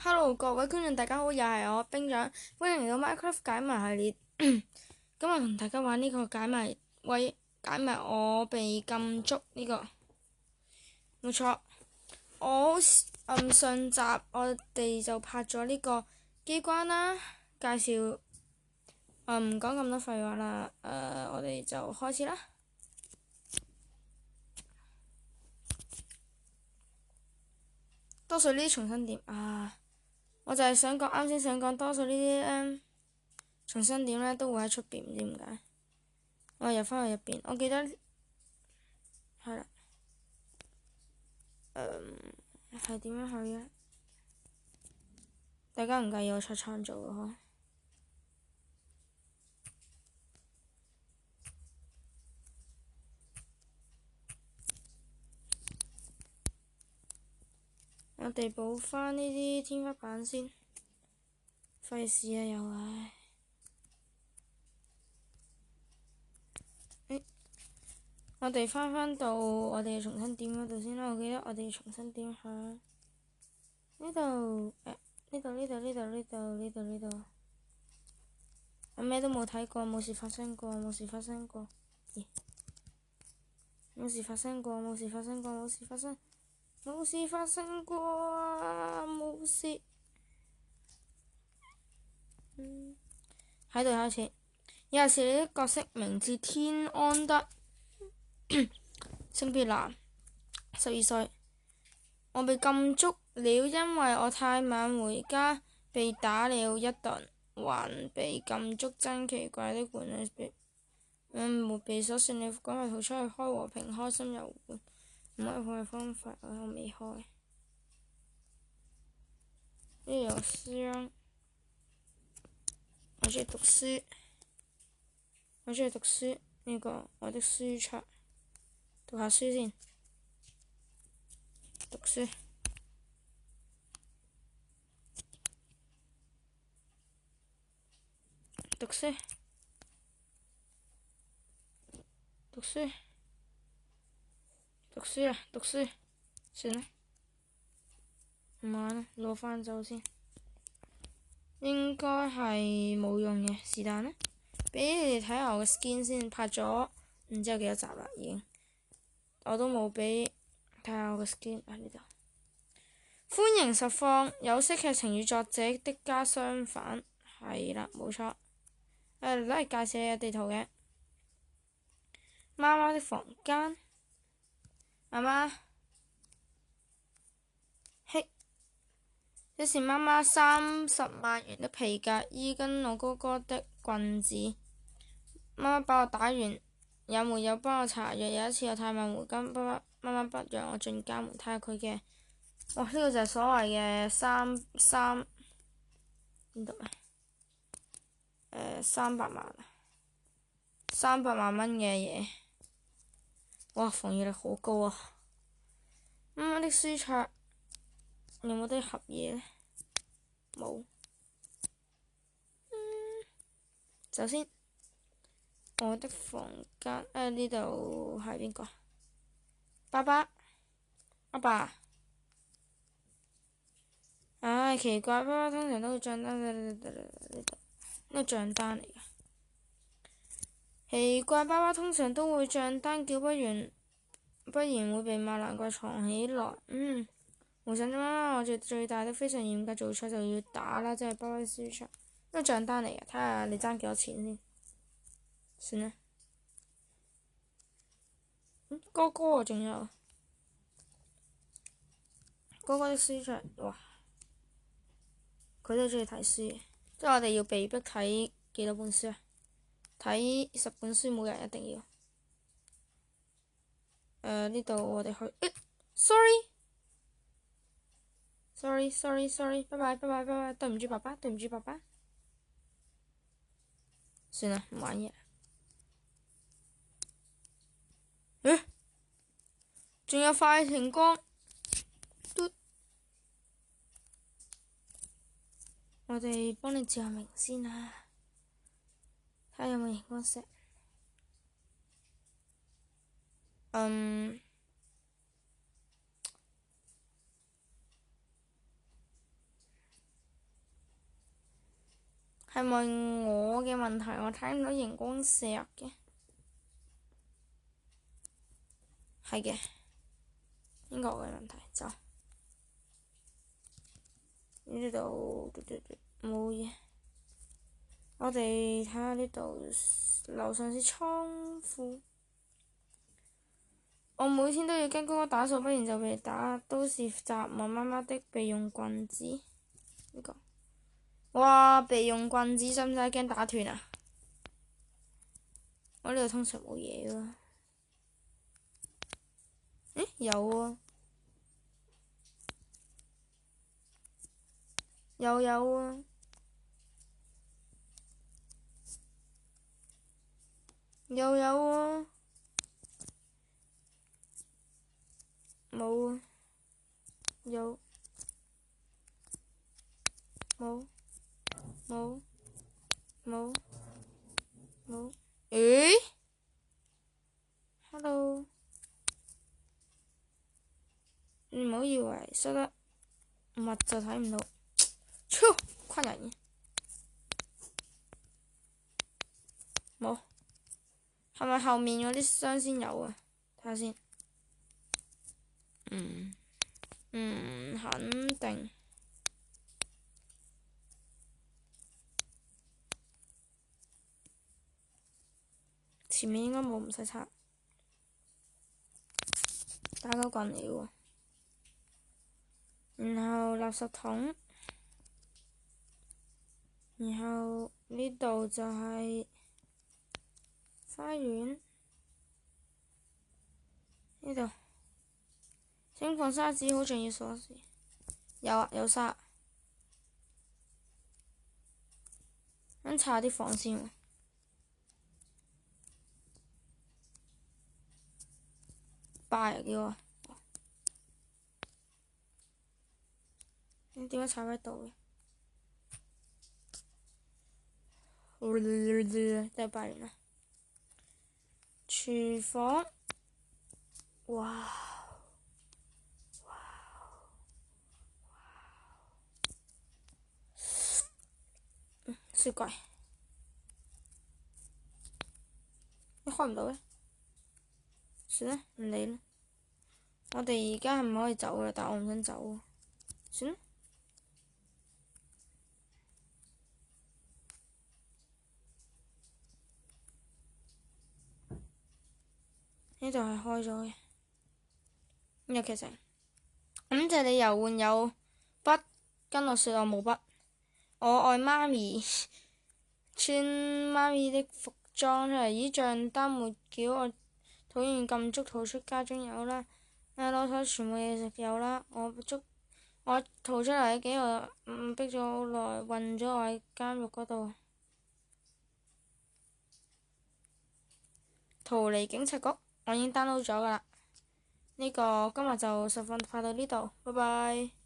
Hello，各位觀眾，大家好，又係我冰長，歡迎嚟到 Minecraft 解謎系列。今日同大家玩呢個解謎，解謎我被禁足呢個，冇錯。上集我哋就拍咗呢個機關啦，介紹唔講咁多廢話啦，我哋就開始啦。多數呢啲重新點啊！我就係想講，啱先想講，多數呢啲重新點呢都會喺出邊，唔知點解。我入翻去入邊，我記得係啦，係點樣去嘅？大家唔介意我出創做嘅嗬？我哋補翻呢啲天花板先，費事啊又係。我哋翻到我哋重新點嗰度先啦。我記得我哋重新點下呢度，呢度。我咩都冇睇過，冇事發生過，冇事發生過，冇事發生過，冇事發生過，冇事發生，冇事發生過啊！冇事。喺度開始。以下是你的角色名字：天安德，性別男，12歲。我被禁足了，因為我太晚回家，被打了一頓，還被禁足。真奇怪的玩具沒被鎖，算你趕快逃出去，開和平開心遊玩。唔開放嘅方法我未開。呢度有箱，我中意讀書，呢個我的書桌，讀下書先。讀書，讀書，讀書，讀書啊！讀書，算啦，唔玩啦，攞返走先。應該係冇用嘅，是但啦。俾你哋睇下我嘅 skin 先，拍咗唔知有幾多集啦，已經。我都冇俾睇下我嘅 skin 喺呢度。歡迎實況，有色劇情與作者的家相反，係啦，冇錯。都係介紹你嘅地圖嘅。媽媽的房間，媽媽，嘿，這是媽媽30萬元的皮革衣跟我哥哥的棍子。媽媽把我打完，也沒有幫我搽藥。有一次我太晚回家，媽媽不讓我進家門，睇下佢嘅。哇！呢個就係所謂嘅邊度啊？300萬蚊嘅嘢。哇！防禦力好高啊！媽媽的書桌有冇得盒嘢呢？冇。首先，我的房間呢度係邊個？爸爸，阿爸。唉，奇怪，爸爸通常都會帳單呢度，呢個帳單嚟㗎。奇怪，爸爸通常都會帳單，叫不然會被罵，難怪藏起來。無想啫嘛，我最大的非常嚴格，做錯就要打啦，真係爸爸書桌。呢個帳單嚟嘅，睇下你爭幾多錢先。算啦。哥哥啊，仲有哥哥的書桌，哇！佢都中意睇書嘅，即係我哋要被逼睇幾多本書啊？睇10本書，每人一定要。呢度我哋去，sorry，拜拜，對唔住爸爸。算啦，唔玩嘢。仲有快晴光，我哋幫你照下明先啊，睇下有冇熒光石。係咪我嘅問題？我睇唔到熒光石嘅。係嘅，應該我嘅問題。走，呢度冇嘢。我哋睇下呢度樓上是倉庫。我每天都要跟哥哥打掃，不然就被打。都是雜物媽媽的備用棍子。呢個，哇！備用棍子使唔使驚打斷啊？我呢度通常冇嘢喎。誒，有喎，有喎，有喎，冇啊，有，冇，冇，冇，冇。誒 ，hello，你唔好以為塞得密就睇唔到，超困人嘅。冇，係咪後面嗰啲箱先有啊？睇下先。唔肯定。前面應該冇，唔使拆。打狗棍嚟喎。然後垃圾桶，然後呢度就係花園，呢度請放沙子，好重要鎖匙。有啊，有沙。咁查啲房先喎。拜叫我。你點解踩喺度嘅？都係拜完啦。廚房，哇！雪櫃，你開唔到嘅？算啦，唔理啦。我哋而家係唔可以走啦，但我唔想走啊。算啦。呢度係開咗嘅，有劇情。感謝你遊玩有筆，跟我說我冇筆。我愛媽咪，穿媽咪的服裝出嚟。咦，帳單沒繳，我討厭禁足，逃出家中有啦。攞曬全部嘢食有啦。我逃出嚟幾個逼咗好耐，韞咗我喺監獄嗰度。逃離警察局，我已經 download 咗㗎啦。呢個今日就實況拍到呢度，拜拜。